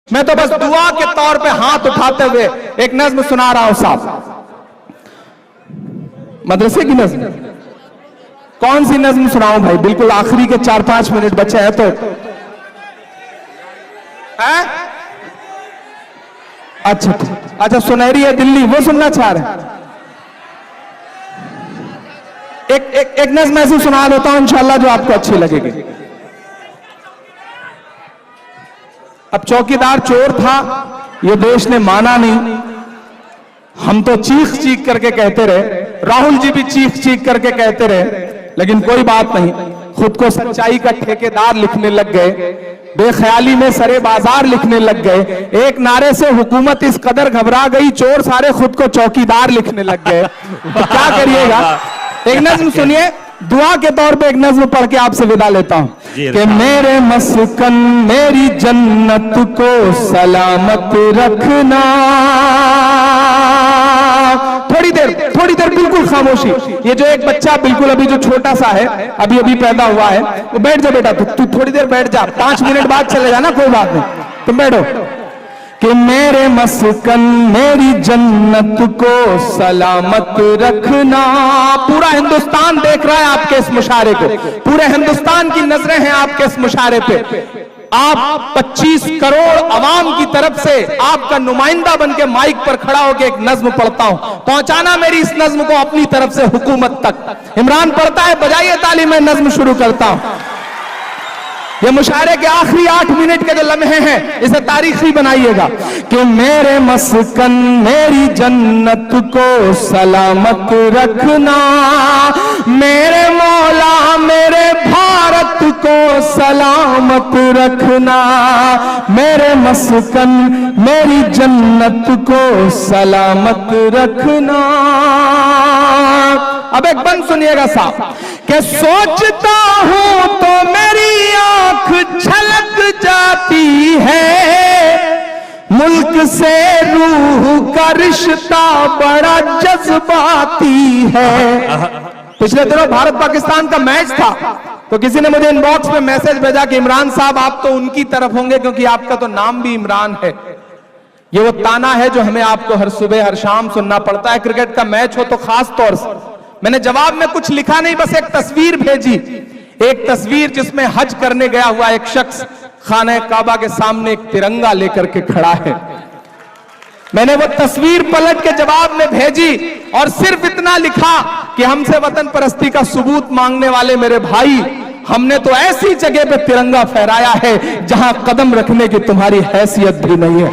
मैं तो बस दुआ के तौर पे हाथ उठाते हुए एक नज्म सुना रहा हूं साहब। मदरसे की नज्म कौन सी नज्म सुनाऊं भाई? बिल्कुल आखिरी के 4-5 मिनट बचे हैं तो अच्छा सुनहरी है दिल्ली वो सुनना चाह रहे हैं। एक नज्म ऐसी सुना देता हूं इंशाल्लाह जो आपको अच्छी लगेगी। अब चौकीदार चोर था, ये देश ने माना नहीं। हम तो चीख चीख करके कहते रहे, राहुल जी भी चीख चीख करके कहते रहे, लेकिन कोई बात नहीं। खुद को सच्चाई का ठेकेदार लिखने लग गए, बेख्याली में सरे बाजार लिखने लग गए। एक नारे से हुकूमत इस कदर घबरा गई, चोर सारे खुद को चौकीदार लिखने लग गए। तो क्या करिएगा? एक नज्म सुनिए, दुआ के तौर पे एक नज्म पढ़ के आपसे विदा लेता हूं कि मेरे मस्कन मेरी जन्नत को सलामत रखना। थोड़ी देर बिल्कुल खामोशी। ये जो एक बच्चा बिल्कुल अभी जो छोटा सा है, अभी अभी पैदा हुआ है, वो बैठ जा बेटा, तू थोड़ी देर बैठ जा, 5 मिनट बाद चले जाना, कोई बात नहीं, तुम बैठो। कि मेरे मस्कन मेरी जन्नत को सलामत रखना। पूरा हिंदुस्तान देख रहा है आपके इस मुशारे को, पूरे हिंदुस्तान की नजरें हैं आपके इस मुशारे पे। आप 25 करोड़ अवाम की तरफ से आपका नुमाइंदा बनके माइक पर खड़ा होकर एक नज्म पढ़ता हूं, पहुंचाना मेरी इस नज्म को अपनी तरफ से हुकूमत तक। इमरान पढ़ता है, बजाइए ताली, मैं नज्म शुरू करता हूं। ये मुशायरे के आखिरी 8 मिनट के जो लम्हे हैं, इसे तारीखी बनाइएगा। कि मेरे मस्कन मेरी जन्नत को सलामत रखना, मेरे मौला मेरे भारत को सलामत रखना, मेरे मस्कन मेरी जन्नत को सलामत रखना। अब एक बंद सुनिएगा साहब, कि सोचता हूं तो मेरी आंख छलक जाती है, मुल्क से रूह का रिश्ता बड़ा जज्बाती है। पिछले दिनों भारत पाकिस्तान का मैच था, तो किसी ने मुझे इनबॉक्स में मैसेज भेजा कि इमरान साहब आप तो उनकी तरफ होंगे क्योंकि आपका तो नाम भी इमरान है। ये वो ताना है जो हमें आपको हर सुबह हर शाम सुनना पड़ता है। क्रिकेट का मैच हो तो खास तौर से। मैंने जवाब में कुछ लिखा नहीं, बस एक तस्वीर भेजी, एक तस्वीर जिसमें हज करने गया हुआ एक शख्स खाने काबा के सामने एक तिरंगा लेकर के खड़ा है। मैंने वो तस्वीर पलट के जवाब में भेजी और सिर्फ इतना लिखा कि हमसे वतन परस्ती का सबूत मांगने वाले मेरे भाई, हमने तो ऐसी जगह पे तिरंगा फहराया है जहां कदम रखने की तुम्हारी हैसियत भी नहीं है।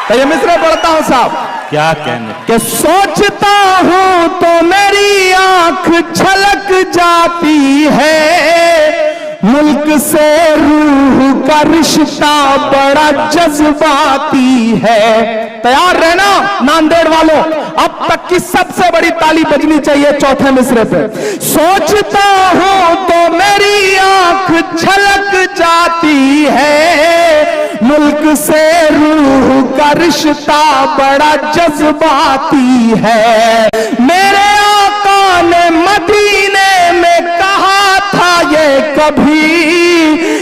तो ये मिसरे पढ़ता हूं साहब, क्या कहने कि सोचता हूं तो मेरी आंख छलक जाती है, मुल्क से रूह का रिश्ता बड़ा जज्बाती है। तैयार रहना नांदेड़ वालों, अब तक की सबसे बड़ी ताली बजनी चाहिए चौथे मिसरे पे। सोचता हूं तो मेरी आंख छलक जाती है, मुल्क से रूह का रिश्ता बड़ा जज्बाती है। मेरे आका ने मदीने में कहा था ये कभी,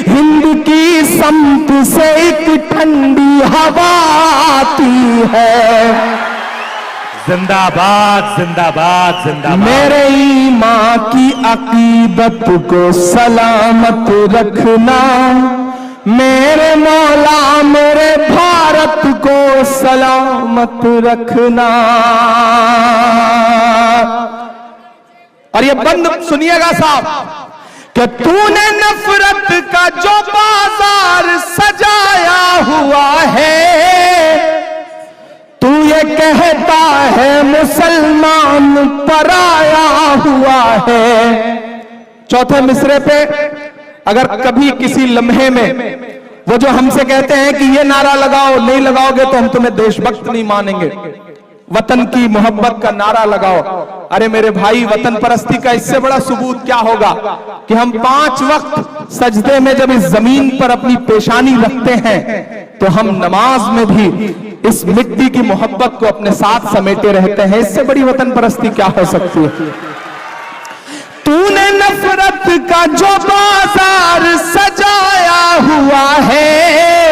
हिंद की समत से एक ठंडी हवा आती है। जिंदाबाद जिंदाबाद जिंदाबाद। मेरे ईमान की अकीदत को सलामत रखना, मेरे मौला मेरे भारत को सलामत रखना। और ये बंद सुनिएगा साहब, कि तूने नफरत का जो बाजार सजाया हुआ है, तू ये कहता है मुसलमान पराया हुआ है। चौथे मिसरे पे अगर कभी किसी लम्हे में वो जो हमसे कहते हैं कि ये नारा लगाओ, नहीं लगाओगे तो हम तुम्हें देशभक्त नहीं मानेंगे, वतन की मोहब्बत का नारा लगाओ। अरे मेरे भाई, वतन परस्ती का इससे बड़ा सबूत क्या होगा कि हम 5 वक्त सजदे में जब इस जमीन पर अपनी पेशानी रखते हैं, तो हम नमाज में भी इस मिट्टी की मोहब्बत को अपने साथ समेटे रहते हैं। इससे बड़ी वतन परस्ती क्या हो सकती है? तूने नफरत का जो बाजार सजाया हुआ है,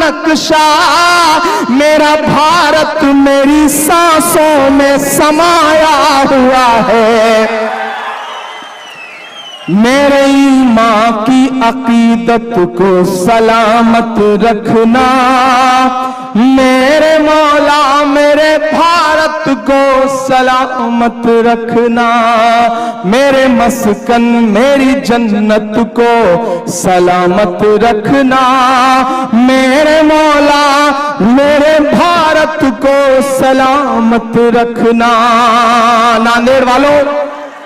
नक्शा, मेरा भारत मेरी सांसों में समाया हुआ है। मेरे ईमान की अकीदत को सलामत रखना, मेरे मौला मेरे भारत को सलामत रखना, मेरे मस्कन मेरी जन्नत को सलामत रखना, मेरे मौला मेरे भारत को सलामत रखना। नांदेड़ वालों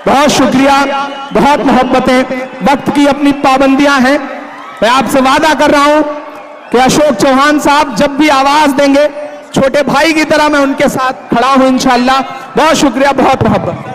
बहुत शुक्रिया, बहुत मोहब्बतें, वक्त की अपनी पाबंदियां हैं। मैं आपसे वादा कर रहा हूं कि अशोक चौहान साहब जब भी आवाज देंगे छोटे भाई की तरह मैं उनके साथ खड़ा हूं इंशाअल्लाह। बहुत शुक्रिया, बहुत मोहब्बत।